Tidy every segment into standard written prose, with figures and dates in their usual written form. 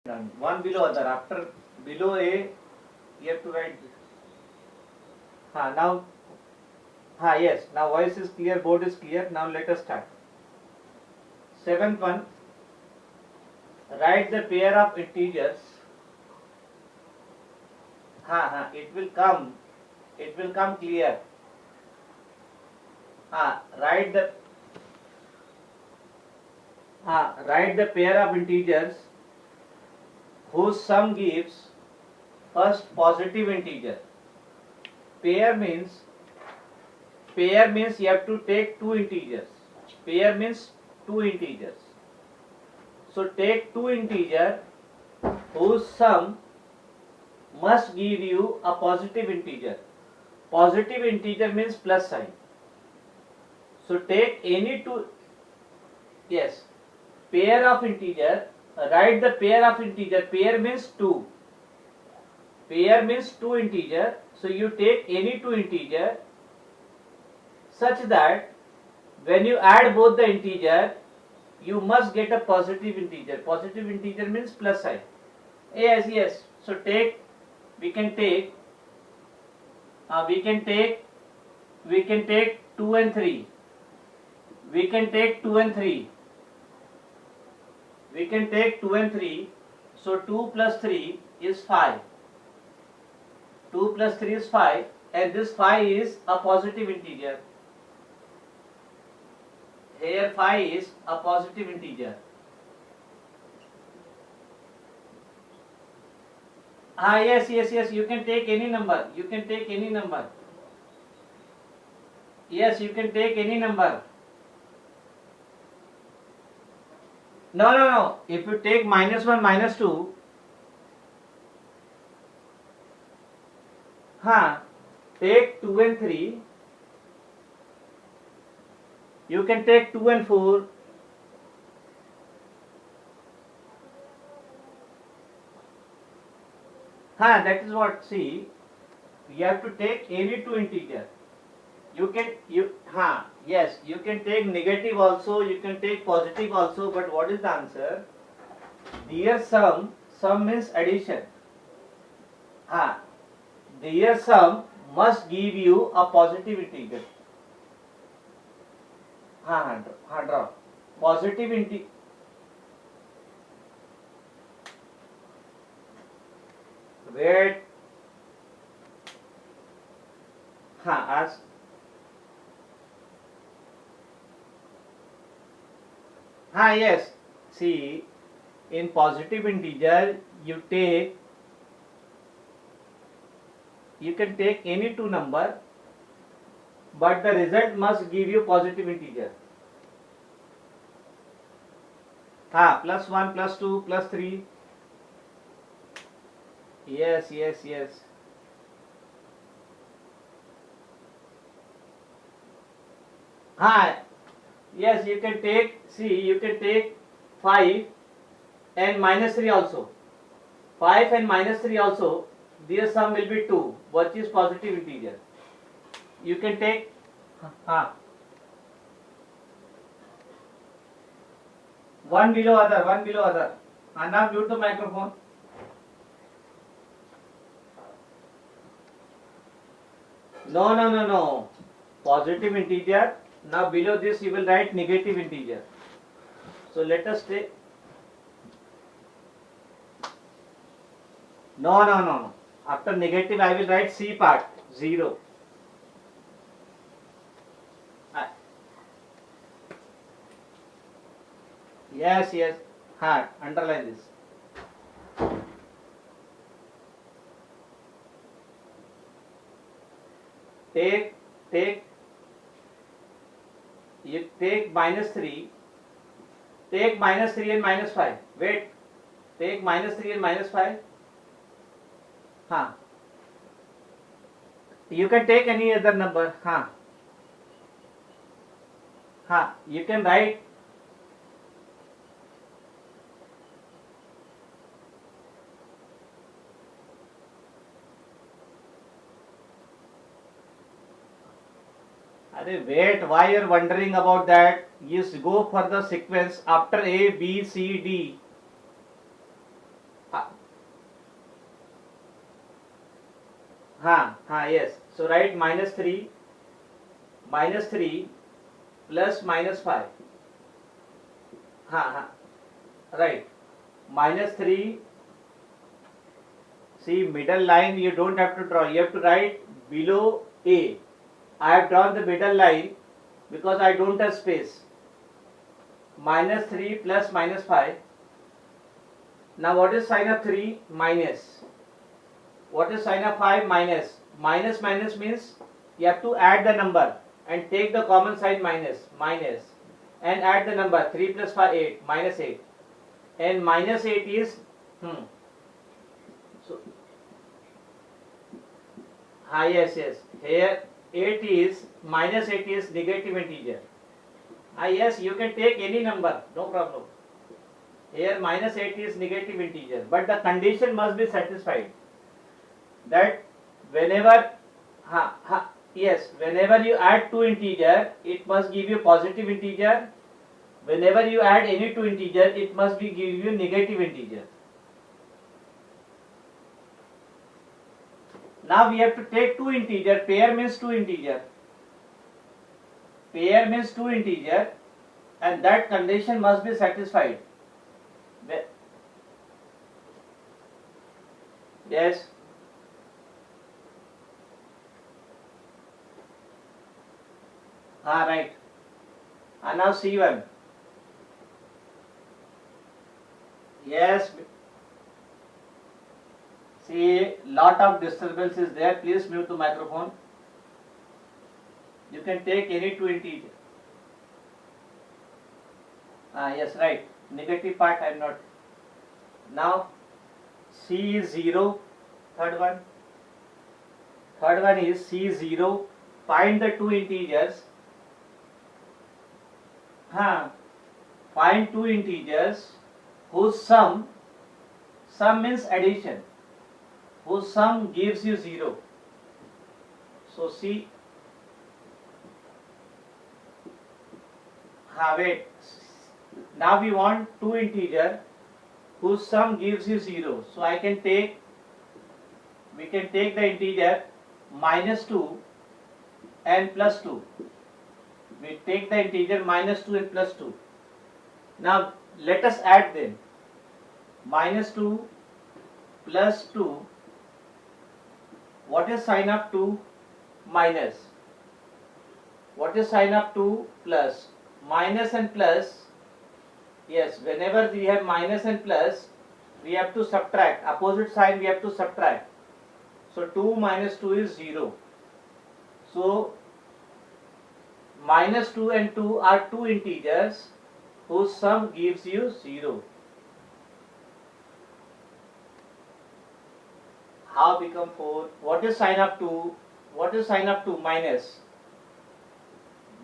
Done. One below other. After below A, you have to write. Now. Yes. Now voice is clear. Board is clear. Now let us start. Seventh one. Write the pair of integers. It will come. It will come clear. Write the. Write the pair of integers whose sum gives first positive integer. Pair means you have to take two integers. Pair means two integers. So take two integers whose sum must give you a positive integer. Positive integer means plus sign. So take any two. Yes, pair of integer. Write the pair of integer. Pair means two. Pair means two integer. So you take any two integer such that when you add both the integer, you must get a positive integer. Positive integer means plus sign. Yes. So take. We can take 2 and 3. We can take 2 and 3. We can take 2 and 3. So 2 plus 3 is 5. 2 plus 3 is 5, and this 5 is a positive integer. Here 5 is a positive integer. Yes. You can take any number. You can take any number. Yes, you can take any number. No. If you take -1, -2, take 2 and 3. You can take 2 and 4. That is what. See, you have to take any two integer. Yes, you can take negative also, you can take positive also, but what is the answer? Their sum means addition. Their sum must give you a positive integer. Draw. Positive integer. Wait. Ask. Yes. See, in positive integer, you can take any two number, but the result must give you positive integer. +1, +2, +3. Yes. Yes, you can take. See, you can take 5 and -3 also. 5 and -3 also. Their sum will be 2, which is positive integer. You can take. One below other. And now mute the microphone. No. Positive integer. Now below this you will write negative integer. So let us take. No. After negative I will write C part 0. Yes. Underline this. You take -3. Take -3 and -5. Wait. Take -3 and -5. You can take any other number. You can write. Wait, why you are wondering about that? You go for the sequence after A, B, C, D. Yes. So write minus 3 plus minus 5. Right. Minus 3. See, middle line you don't have to draw. You have to write below A. I have drawn the middle line because I don't have space. Minus 3 plus minus 5. Now what is sign of 3? Minus. What is sign of 5? Minus. Minus minus means you have to add the number and take the common sign minus. Minus. And add the number 3 plus 5, 8. Minus 8. And minus 8 is so yes. Here 8 is minus 8 is negative integer. Yes, you can take any number, no problem. Here minus 8 is negative integer, but the condition must be satisfied that whenever whenever you add two integer, it must give you positive integer. Whenever you add any two integer, it must be give you negative integer. Now we have to take two integer. Pair means two integer. Pair means two integer, and that condition must be satisfied. Yes. Right. And now C1. Yes. See, lot of disturbance is there. Please mute the microphone. You can take any two integer. Yes, right. Negative part I am not. Now C is 0. Third one. Third one is C0. Find the two integers. Find two integers whose sum means addition, whose sum gives you 0. So C, wait, now we want two integer whose sum gives you 0. So we can take the integer minus 2 and plus 2. We take the integer minus 2 and plus 2. Now let us add them. Minus 2 plus 2. What is sign of 2? Minus. What is sign of 2? Plus. Minus and plus. Yes, whenever we have minus and plus, we have to subtract. Opposite sign we have to subtract. So 2 minus 2 is 0. So minus 2 and 2 are two integers whose sum gives you 0. How become 4? What is sign of 2? What is sign of 2? Minus.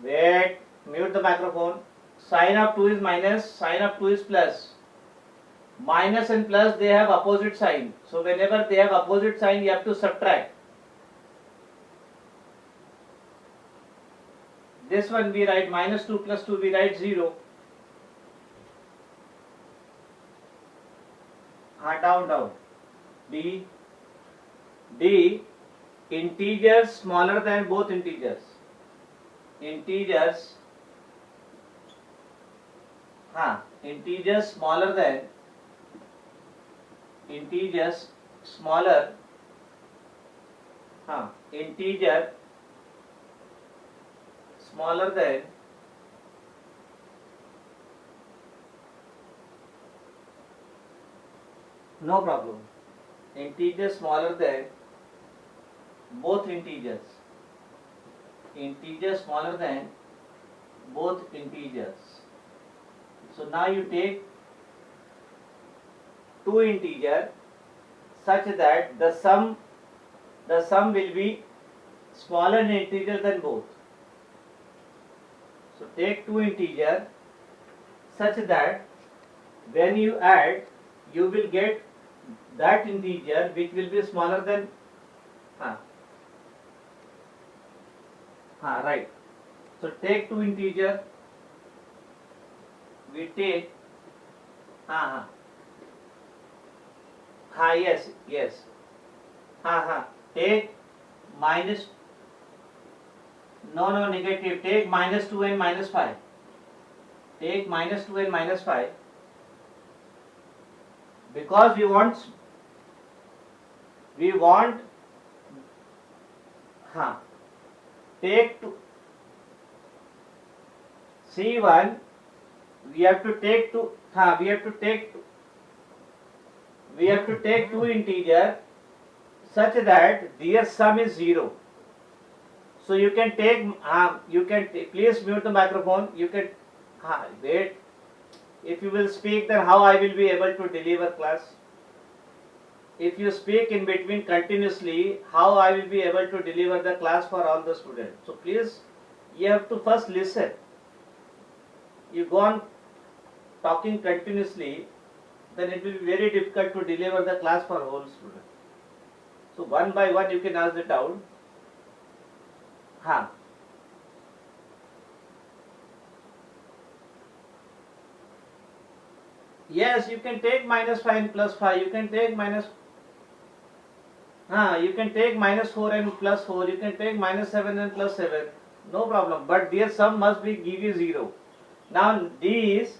Wait, mute the microphone. Sign of 2 is minus, sign of 2 is plus. Minus and plus, they have opposite sign. So whenever they have opposite sign, you have to subtract. This one we write minus 2 plus 2, we write 0. Down. D. Integers smaller than both integers. Integers smaller than integer smaller than no problem. Integer smaller than both integers. Integer smaller than both integers. So now you take two integer such that the sum will be smaller in integer than both. So take two integer such that when you add, you will get that integer which will be smaller than right. So take two integer. We take yes. Take minus, no, negative. Take minus 2 and minus 5. Take minus 2 and minus 5. Because we want, take to C1, we have to take two, we have to take two integer such that their sum is 0. So you can take, please mute the microphone. You can, wait. If you will speak, then how I will be able to deliver class? If you speak in between continuously, how I will be able to deliver the class for all the students? So please, you have to first listen. You go on talking continuously, then it will be very difficult to deliver the class for whole student. So one by one you can ask it out. Yes, you can take minus 5 and plus 5. You can take minus, you can take minus 4 and plus 4. You can take minus 7 and plus 7. No problem. But their sum must be give you 0. Now these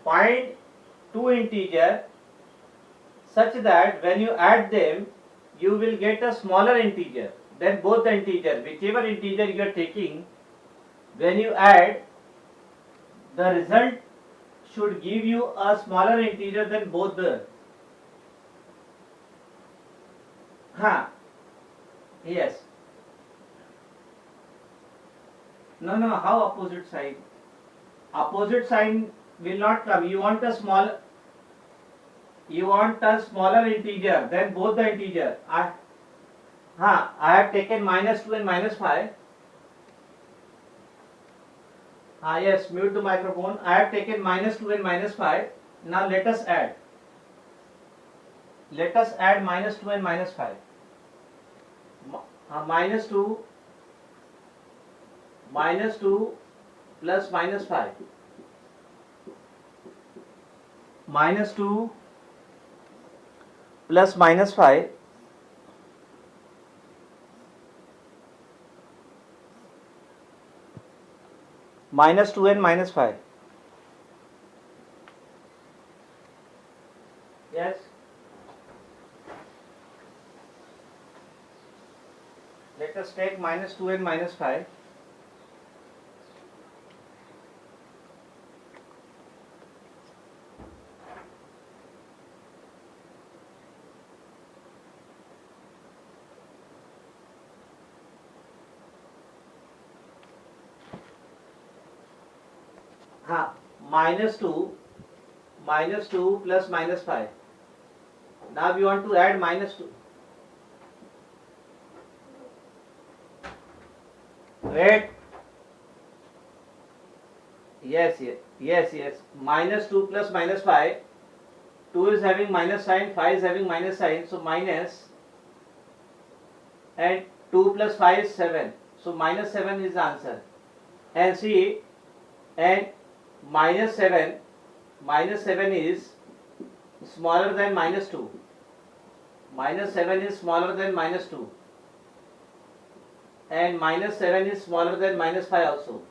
find two integer such that when you add them, you will get a smaller integer than both the integer. Whichever integer you are taking, when you add, the result should give you a smaller integer than both the. Yes. No, how opposite sign? Opposite sign will not come. You want a smaller integer than both the integer. I have taken minus 2 and minus 5. Yes, mute the microphone. I have taken minus 2 and minus 5. Now let us add. Let us add minus 2 and minus 5. Minus 2 plus minus 5. Minus 2 plus minus 5. Minus 2 and minus 5. Yes. Let us take minus 2 and minus 5. Minus 2 plus minus 5. Now we want to add minus 2. Wait. Yes. Minus 2 plus minus 5. 2 is having minus sign, 5 is having minus sign. So minus, and 2 plus 5 is 7. So minus 7 is the answer. And see, and minus 7 is smaller than minus 2. Minus 7 is smaller than minus 2. And minus 7 is smaller than minus 5 also.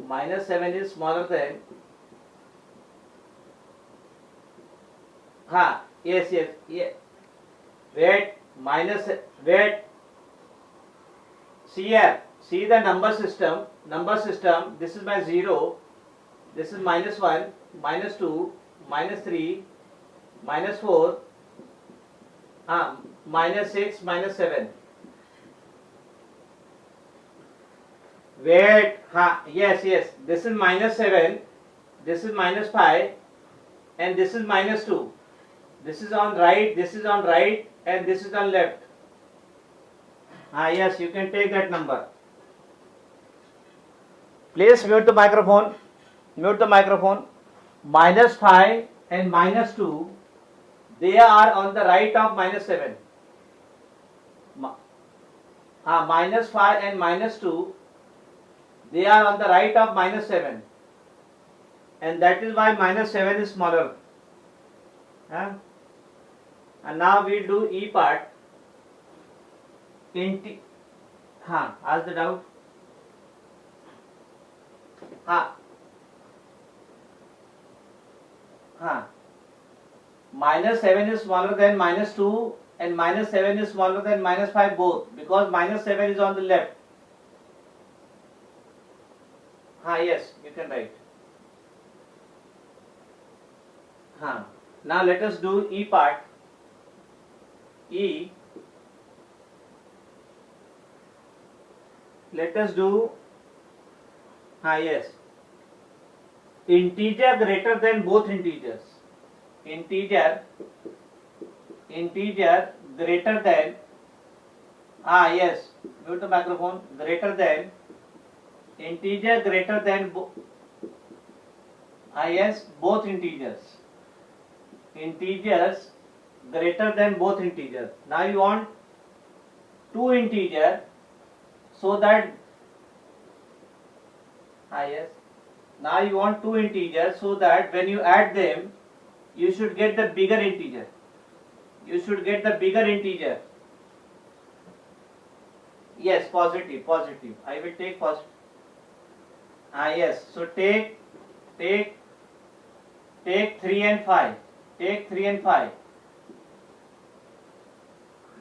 Minus 7 is smaller than. Yes. Wait. See here. See the number system. This is my 0. This is minus 1, minus 2, minus 3, minus 4, minus 6, minus 7. Wait. Yes. This is minus 7. This is minus 5. And this is minus 2. This is on right. This is on right. And this is on left. Yes, you can take that number. Please mute the microphone. Minus 5 and minus 2, they are on the right of minus 7. Minus 5 and minus 2, they are on the right of minus 7. And that is why minus 7 is smaller. And now we do E part. इंटी हाँ, ask the doubt. हाँ हाँ, -7 is smaller than -2 and -7 is smaller than -5 both, because -7 is on the left. Yes, you can write. Now let us do E part. E, let us do yes, integer greater than both integers. Integer greater than yes, mute the microphone. Greater than, integer greater than yes, both integers. Integers greater than both integers. Now you want two integer, so that yes, now you want two integers, so that when you add them, you should get the bigger integer. You should get the bigger integer. Yes, positive. I will take positive. Yes. So take 3 and 5. Take 3 and 5.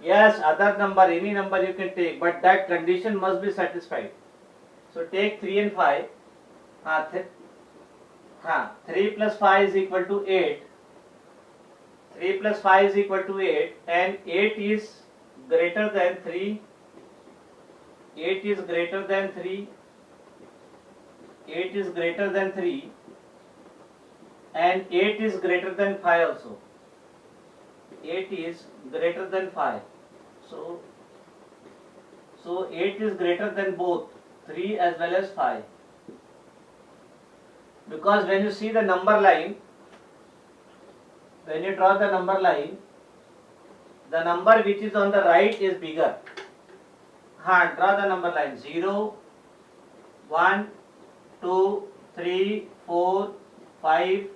Yes, other number, any number you can take, but that condition must be satisfied. So take 3 and 5. 3 plus 5 is equal to 8. 3 plus 5 is equal to 8, and 8 is greater than 3. 8 is greater than 3. 8 is greater than 3, and 8 is greater than 5 also. 8 is greater than 5. So 8 is greater than both 3 as well as 5. Because when you see the number line, when you draw the number line, the number which is on the right is bigger. Draw the number line. 0, 1, 2, 3, 4, 5,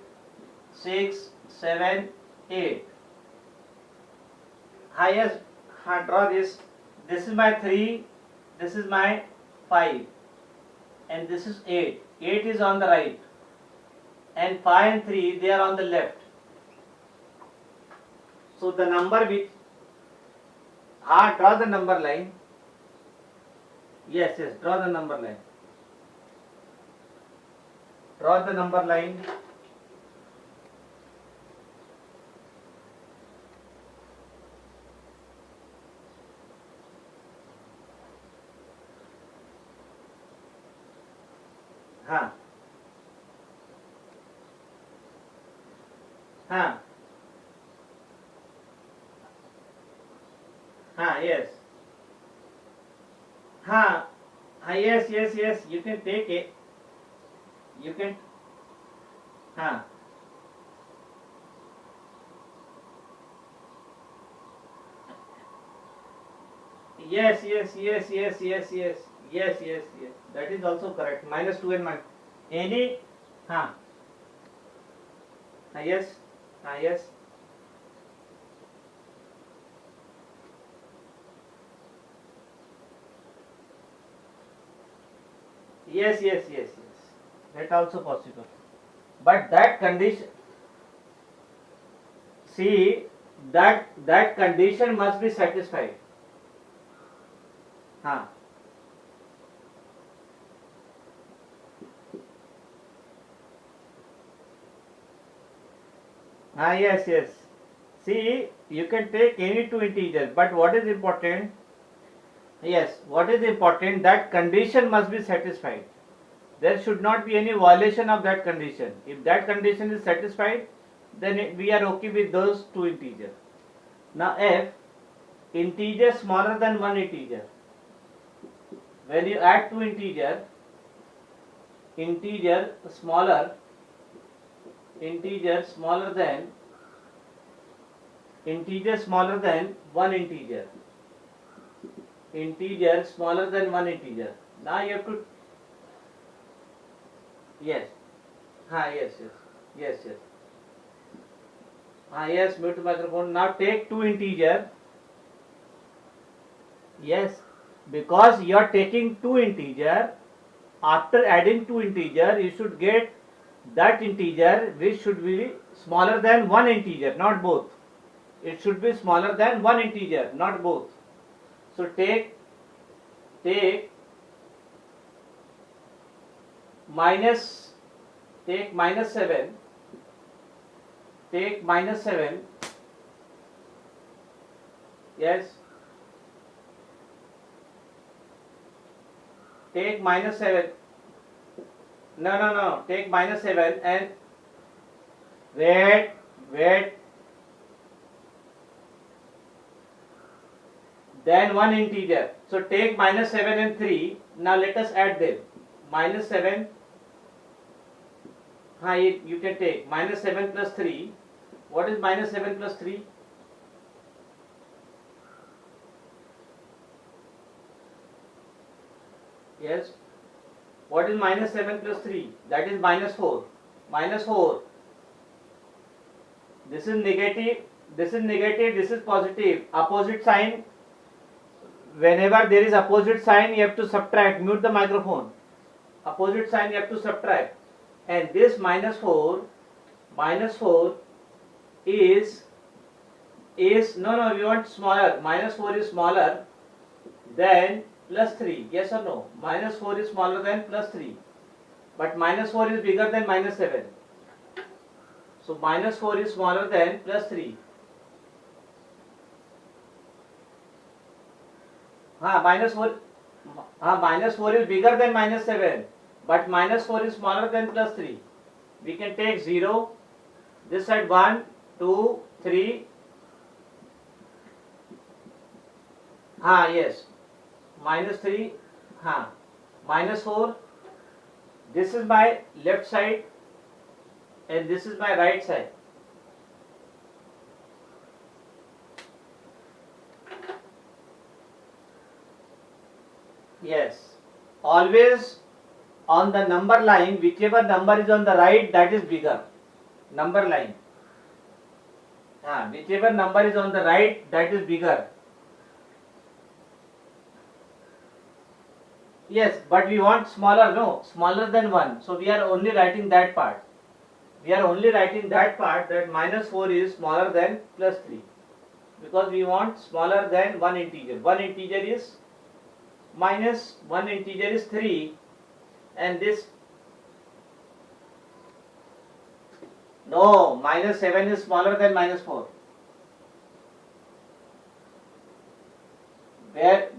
6, 7, 8. Yes, draw this. This is my 3, this is my 5, and this is 8. 8 is on the right, and 5 and 3, they are on the left. So the number which, draw the number line. Yes, draw the number line. Draw the number line. Yes. Yes. You can take it. You can. Yes. That is also correct. -2 and minus. Any. Yes. Yes. Yes. That also possible. But that condition, see, that condition must be satisfied. Yes. See, you can take any two integers, but what is important? Yes, what is important? That condition must be satisfied. There should not be any violation of that condition. If that condition is satisfied, then we are okay with those two integers. Now F, integer smaller than one integer. When you add two integer smaller than one integer. Integer smaller than one integer. Now you have to. Yes. Yes. Yes, mute microphone. Now take two integer. Yes, because you are taking two integer. After adding two integer, you should get that integer which should be smaller than one integer, not both. It should be smaller than one integer, not both. So take minus take minus 7, take minus 7, yes, take minus 7, no, take minus 7 and wait, then one integer. So take minus 7 and 3, now let us add them. Minus 7, you can take minus 7 plus 3. What is minus 7 plus 3? Yes. What is minus 7 plus 3? That is minus 4. Minus 4. This is negative, this is negative, this is positive. Opposite sign, whenever there is opposite sign, you have to subtract. Mute the microphone. Opposite sign you have to subtract. And this minus 4 is no, we want smaller. Minus 4 is smaller than plus 3. Yes or no? Minus 4 is smaller than plus 3. But minus 4 is bigger than minus 7. So minus 4 is smaller than plus 3. Minus 4 is bigger than minus 7. But minus 4 is smaller than plus 3. We can take 0. This side 1, 2, 3. Yes. Minus 3. Minus 4. This is my left side and this is my right side. Yes. Always on the number line, whichever number is on the right, that is bigger. Number line. Whichever number is on the right, that is bigger. Yes, but we want smaller, no, smaller than 1. So we are only writing that part. We are only writing that part, that minus 4 is smaller than plus 3. Because we want smaller than one integer. One integer is minus, one integer is 3. And this, no, minus 7 is smaller than minus 4. Where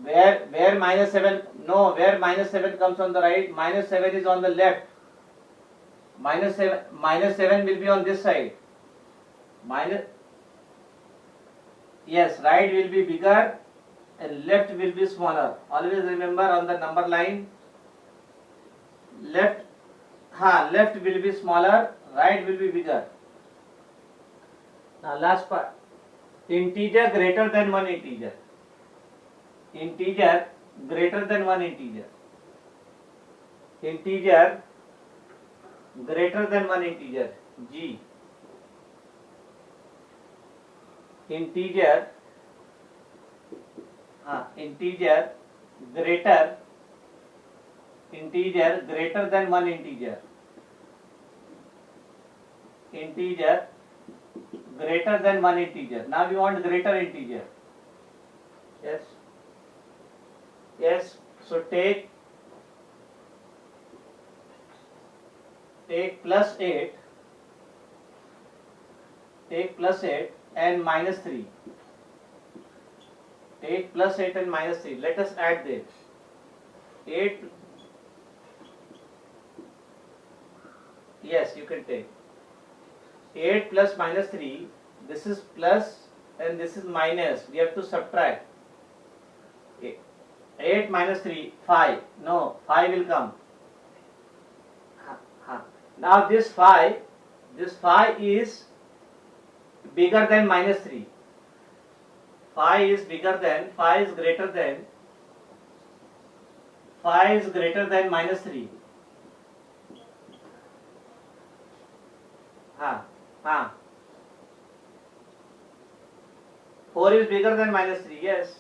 minus 7, no, where minus 7 comes on the right, minus 7 is on the left. Minus 7 will be on this side. Yes, right will be bigger and left will be smaller. Always remember on the number line, left will be smaller, right will be bigger. Now last part, integer greater than one integer. Integer greater than one integer. Integer greater than one integer. G. Integer greater than one integer. Integer greater than one integer. Now we want greater integer. Yes. So take plus 8. Take plus 8 and minus 3. Take plus 8 and minus 3. Let us add them. 8. Yes, you can take. 8 plus minus 3. This is plus and this is minus. We have to subtract. 8 minus 3, 5. No, 5 will come. Now this 5 is bigger than minus 3. 5 is greater than minus 3. 4 is bigger than minus 3, yes.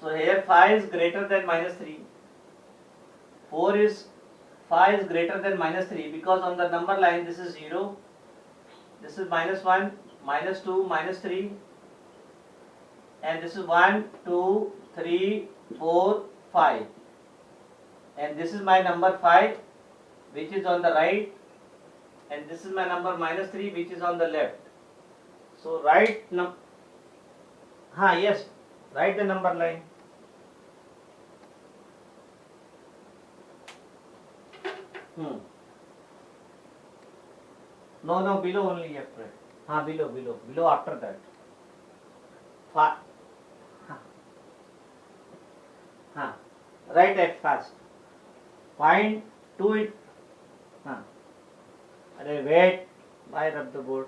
So here 5 is greater than minus 3. 5 is greater than minus 3 because on the number line this is 0, this is minus 1, minus 2, minus 3, and this is 1, 2, 3, 4, 5. And this is my number 5 which is on the right, and this is my number minus 3 which is on the left. So write yes, write the number line. No, below only you have to write. Below after that. Write it fast. Find 2 wait, why rub the board?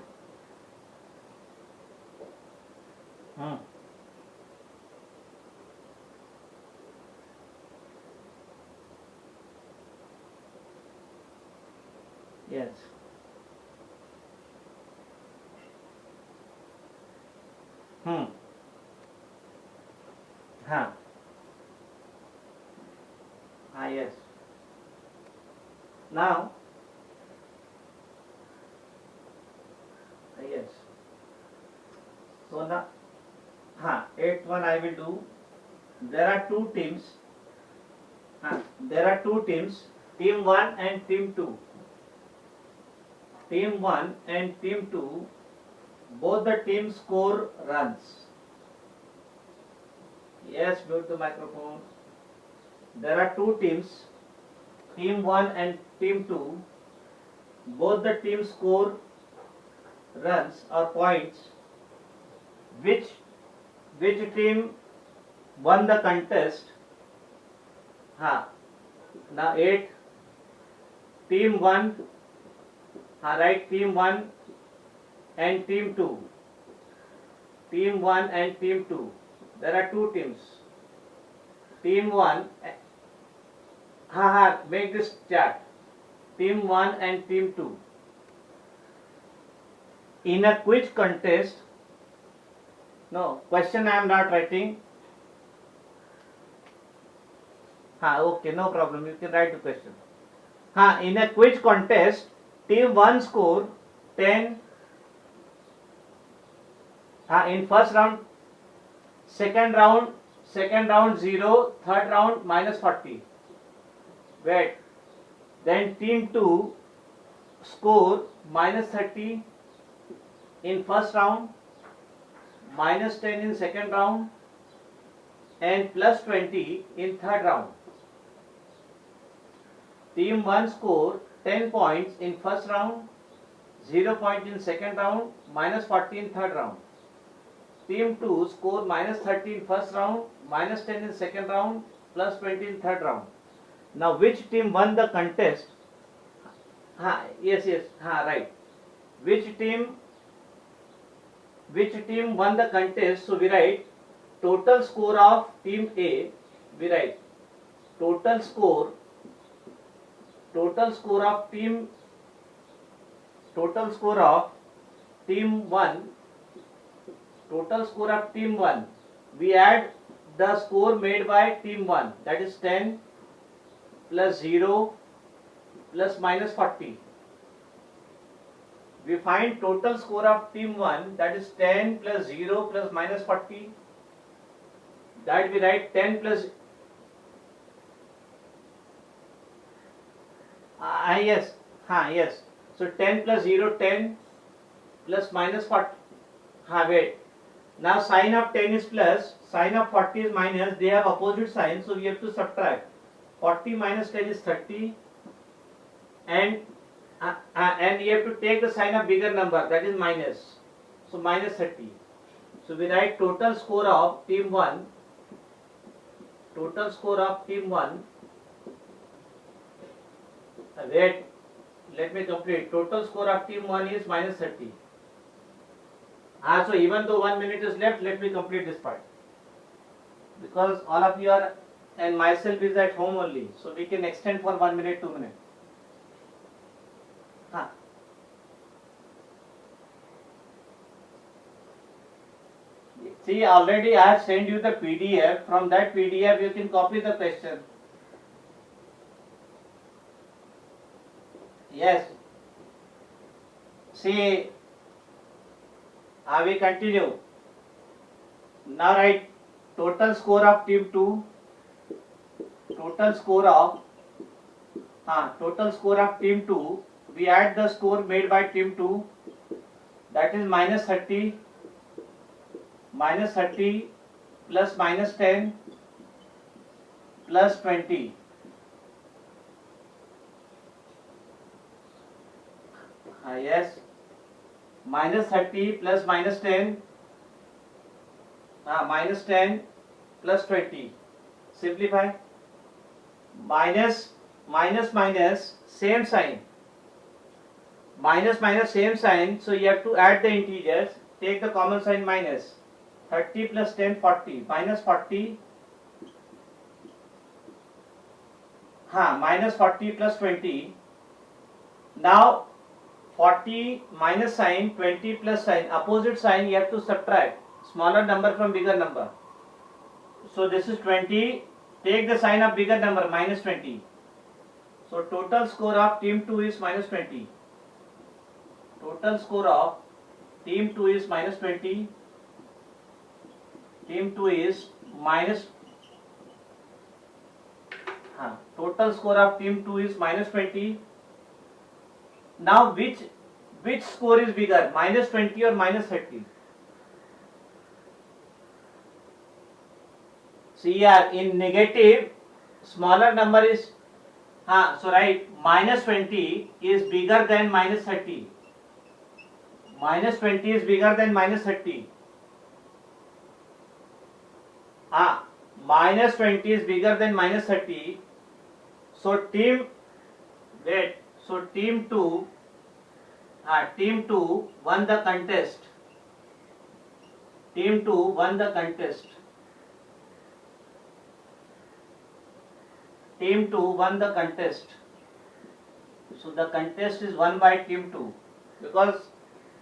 Yes. Yes. Now, yes. So now, 8th one I will do. There are two teams. Team 1 and team 2. Team 1 and team 2, both the teams score runs. Yes, mute the microphone. There are two teams, team 1 and team 2, both the teams score runs or points. Which team won the contest? Now 8, team 1, right, team 1 and team 2. Team 1 and team 2. There are two teams. Team 1, make this chart. Team 1 and team 2. In a quiz contest, no, question I am not writing. Okay, no problem, you can write the question. In a quiz contest, team 1 score 10 in first round, second round 0, third round minus 40. Wait, then team 2 score minus 30 in first round, minus 10 in second round, and plus 20 in third round. Team 1 score 10 points in first round, 0 point in second round, minus 40 in third round. Team 2 score minus 30 in first round, minus 10 in second round, plus 20 in third round. Now which team won the contest? Yes, right. Which team won the contest? So we write total score of team A. We write total score of team 1. Total score of team 1. We add the score made by team 1, that is 10 plus 0 plus minus 40. We find total score of team 1, that is 10 plus 0 plus minus 40. That we write 10 plus yes. So 10 plus 0, 10 plus minus 40. Wait. Now sign of 10 is plus, sign of 40 is minus. They have opposite signs, so we have to subtract. 40 minus 10 is 30, and you have to take the sign of bigger number, that is minus. So minus 30. So we write total score of team 1. Wait, let me complete. Total score of team 1 is minus 30. So even though 1 minute is left, let me complete this part. Because all of you are, and myself is at home only, so we can extend for 1 minute, 2 minutes. See, already I have sent you the PDF. From that PDF, you can copy the question. Yes. See, I will continue. Now write total score of team 2. Total score of team 2. We add the score made by team 2. That is minus 30 plus minus 10 plus 20. Yes, minus 30 plus minus 10 minus 10 plus 20. Simplify. Minus same sign. Minus same sign. So you have to add the integers. Take the common sign minus. 30 plus 10 40. Minus 40. Minus 40 plus 20. Now 40 minus sign, 20 plus sign, opposite sign you have to subtract smaller number from bigger number. So this is 20, take the sign of bigger number, minus 20. So total score of team 2 is minus 20. Total score of team 2 is minus 20. Team 2 is minus total score of team 2 is minus 20. Now which score is bigger, minus 20 or minus 30? See here, in negative, smaller number is, so right, minus 20 is bigger than minus 30. Minus 20 is bigger than minus 30. Minus 20 is bigger than minus 30. So team 2 won the contest. Team 2 won the contest. Team 2 won the contest. So the contest is won by team 2 because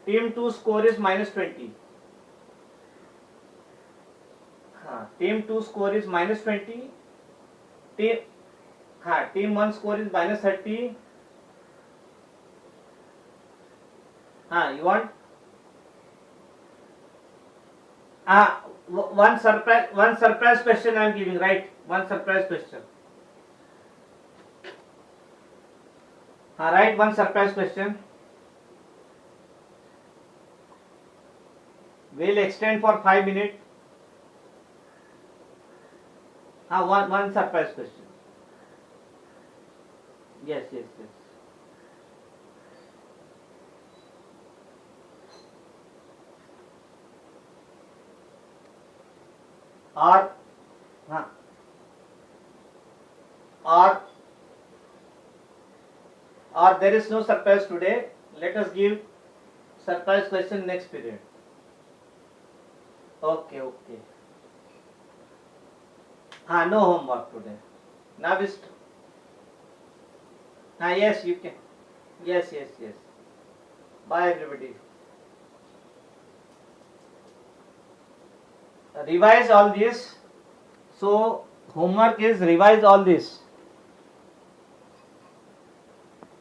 team 2 score is minus 20. Team 2 score is minus 20. Team 1 score is minus 30. You want one surprise question I am giving, right? One surprise question. Write one surprise question. We'll extend for 5 minutes. One surprise question. Yes. Or there is no surprise today. Let us give surprise question next period. Okay. No homework today. Now is yes, you can. Yes. Bye everybody. Revise all this. So homework is revise all this.